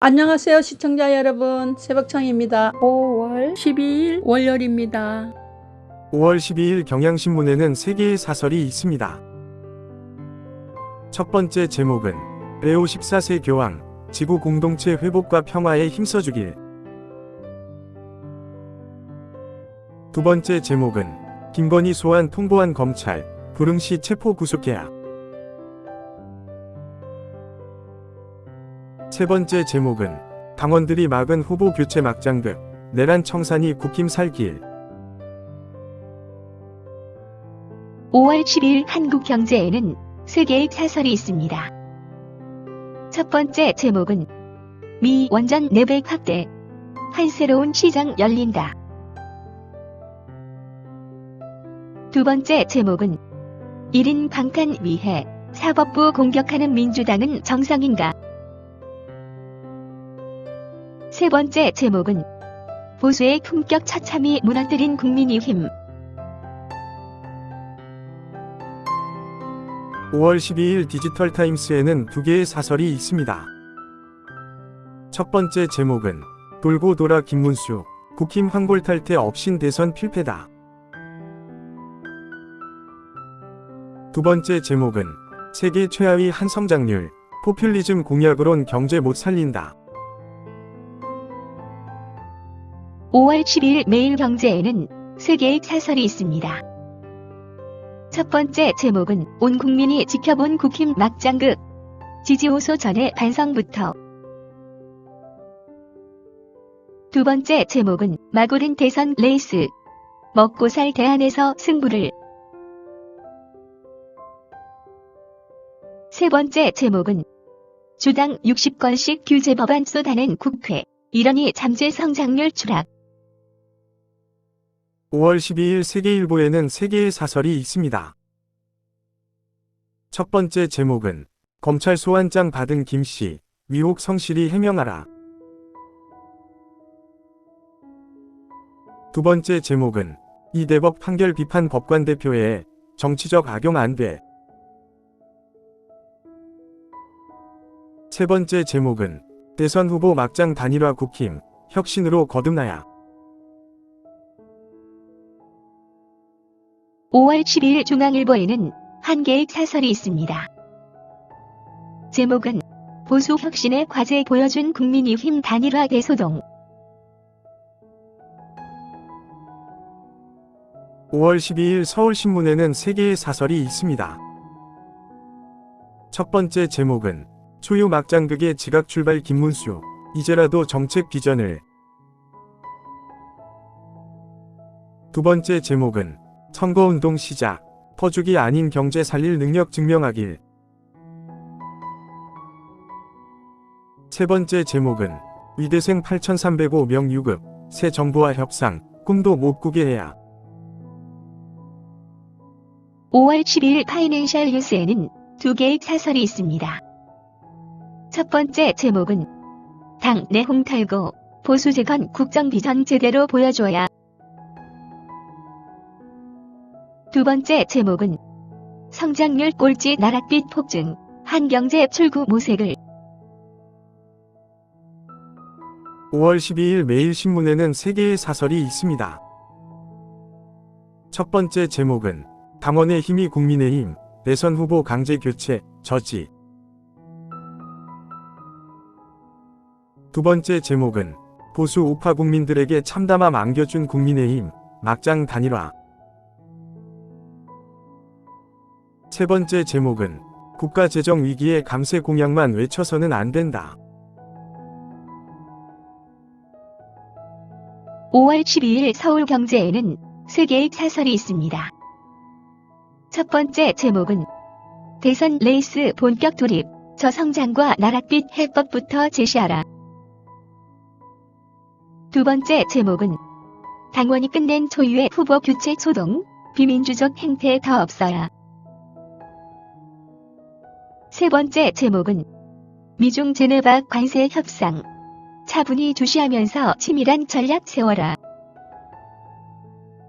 안녕하세요 시청자 여러분, 새벽청입니다. 5월 12일 월요일입니다. 5월 12일 경향신문에는 3개의 사설이 있습니다. 첫 번째 제목은 레오 14세 교황, 지구 공동체 회복과 평화에 힘써주길. 두 번째 제목은 김건희 소환 통보한 검찰, 불응시 체포 구속해야. 세 번째 제목은 당원들이 막은 후보 교체 막장극, 내란 청산이 국힘 살길. 5월 10일 한국경제에는 3개의 사설이 있습니다. 첫 번째 제목은 미 원전 내백 확대, 한 새로운 시장 열린다. 두 번째 제목은 1인 방탄 위해 사법부 공격하는 민주당은 정상인가. 세 번째 제목은 보수의 품격 처참히 무너뜨린 국민의힘. 5월 12일 디지털타임스에는 2개의 사설이 있습니다. 첫 번째 제목은 돌고 돌아 김문수, 국힘 황골탈퇴 없인 대선 필패다. 두 번째 제목은 세계 최하위 한성장률, 포퓰리즘 공약으론 경제 못 살린다. 5월 10일 매일경제에는 3개의 사설이 있습니다. 첫 번째 제목은 온 국민이 지켜본 국힘 막장극, 지지 호소 전에 반성부터. 두 번째 제목은 마구른 대선 레이스, 먹고 살 대안에서 승부를. 세 번째 제목은 주당 60건씩 규제 법안 쏟아낸 국회, 이러니 잠재 성장률 추락. 5월 12일 세계일보에는 3개의 사설이 있습니다. 첫 번째 제목은 검찰 소환장 받은 김씨, 위혹 성실히 해명하라. 두 번째 제목은 이대법 판결 비판 법관 대표에 정치적 악용 안 돼. 세 번째 제목은 대선 후보 막장 단일화 국힘, 혁신으로 거듭나야. 5월 12일 중앙일보에는 1개의 사설이 있습니다. 제목은 보수 혁신의 과제 보여준 국민의힘 단일화 대소동. 5월 12일 서울신문에는 3개의 사설이 있습니다. 첫 번째 제목은 초유 막장극의 지각 출발 김문수, 이제라도 정책 비전을. 두 번째 제목은 선거운동 시작, 퍼주기 아닌 경제 살릴 능력 증명하길. 세 번째 제목은 위대생 8305명 유급, 새 정부와 협상, 꿈도 못 꾸게 해야. 5월 12일 파이낸셜 뉴스에는 2개의 사설이 있습니다. 첫 번째 제목은 당 내홍 털고 보수 재건 국정 비전 제대로 보여줘야. 두 번째 제목은 성장률 꼴찌 나랏빛 폭증, 한경제 출구 모색을. 5월 12일 매일신문에는 3개의 사설이 있습니다. 첫 번째 제목은 당원의 힘이 국민의힘, 대선 후보 강제 교체, 저지. 두 번째 제목은 보수 우파 국민들에게 참담함 안겨준 국민의힘, 막장 단일화. 세 번째 제목은 국가 재정 위기에 감세 공약만 외쳐서는 안 된다. 5월 12일 서울경제에는 3개의 사설이 있습니다. 첫 번째 제목은 대선 레이스 본격 돌입, 저성장과 나랏빛 해법부터 제시하라. 두 번째 제목은 당원이 끝낸 초유의 후보 교체 소동, 비민주적 행태 더 없어야. 세 번째 제목은 미중 제네바 관세 협상, 차분히 주시하면서 치밀한 전략 세워라.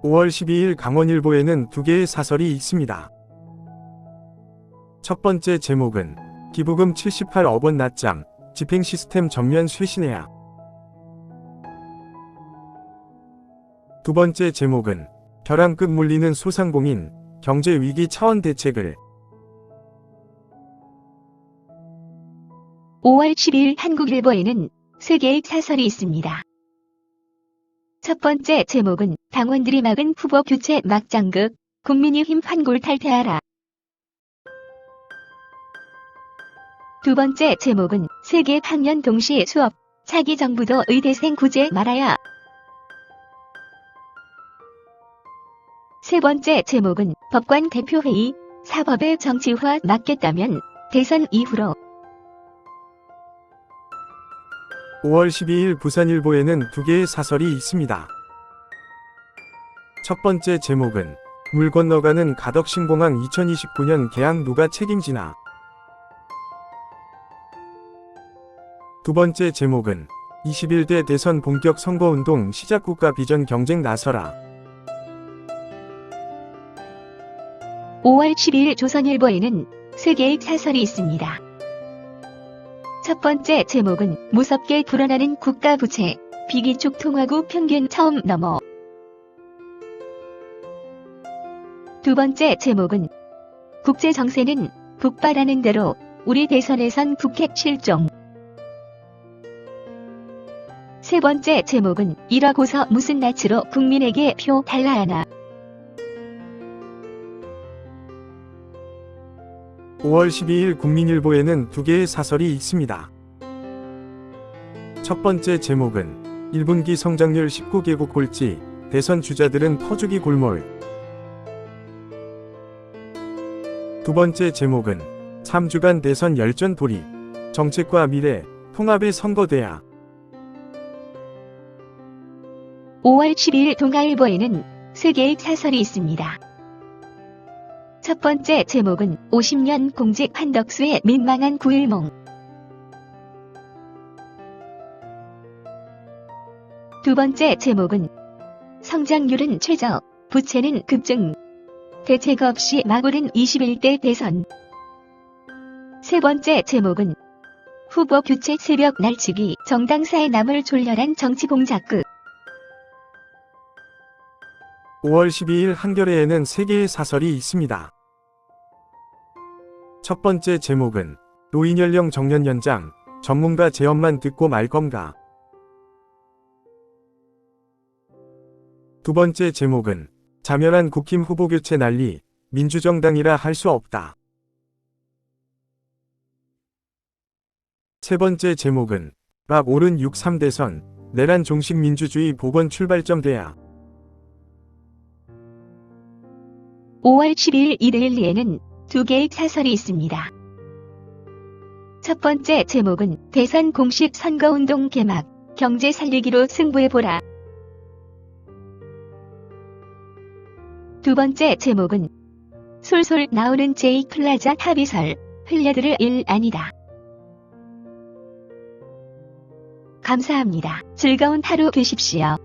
5월 12일 강원일보에는 2개의 사설이 있습니다. 첫 번째 제목은 기부금 78억 원 낮잠, 집행 시스템 전면 쇄신해야. 두 번째 제목은 벼랑끝 물리는 소상공인 경제 위기 차원 대책을. 5월 10일 한국일보에는 세 개의 사설이 있습니다. 첫 번째 제목은 당원들이 막은 후보 교체 막장극, 국민의힘 환골 탈퇴하라. 두 번째 제목은 세계 학년 동시 수업, 차기 정부도 의대생 구제 말아야. 세 번째 제목은 법관 대표회의, 사법의 정치화 막겠다면 대선 이후로. 5월 12일 부산일보에는 두 개의 사설이 있습니다. 첫 번째 제목은 물 건너가는 가덕신공항 2029년 개항 누가 책임지나. 두 번째 제목은 21대 대선 본격 선거운동 시작 국가 비전 경쟁 나서라. 5월 12일 조선일보에는 세 개의 사설이 있습니다. 첫 번째 제목은 무섭게 불어나는 국가 부채, 비기축 통화국 평균 처음 넘어. 두 번째 제목은 국제 정세는 북바라는 대로 우리 대선에선 북핵 실종. 세 번째 제목은 이러고서 무슨 낯으로 국민에게 표 달라 하나. 5월 12일 국민일보에는 두 개의 사설이 있습니다. 첫 번째 제목은 1분기 성장률 19개국 꼴찌, 대선 주자들은 퍼주기 골몰. 두 번째 제목은 3주간 대선 열전 돌입, 정책과 미래, 통합의 선거대야. 5월 12일 동아일보에는 세 개의 사설이 있습니다. 첫 번째 제목은 50년 공직 한덕수의 민망한 9.1몽. 두 번째 제목은 성장률은 최저, 부채는 급증. 대책 없이 막 오른 21대 대선. 세 번째 제목은 후보 교체 새벽 날치기, 정당사에 남을 졸렬한 정치 공작극. 5월 12일 한겨레에는 세 개의 사설이 있습니다. 첫 번째 제목은 노인연령 정년 연장, 전문가 제언만 듣고 말 건가. 두 번째 제목은 자멸한 국힘 후보 교체 난리, 민주정당이라 할 수 없다. 세 번째 제목은 막 오른 6.3 대선, 내란 종식 민주주의 복원 출발점 돼야. 5월 12일 이데일리에는 두 개의 사설이 있습니다. 첫 번째 제목은 대선 공식 선거운동 개막, 경제 살리기로 승부해보라. 두 번째 제목은 솔솔 나오는 J플라자 합의설, 흘려들을 일 아니다. 감사합니다. 즐거운 하루 되십시오.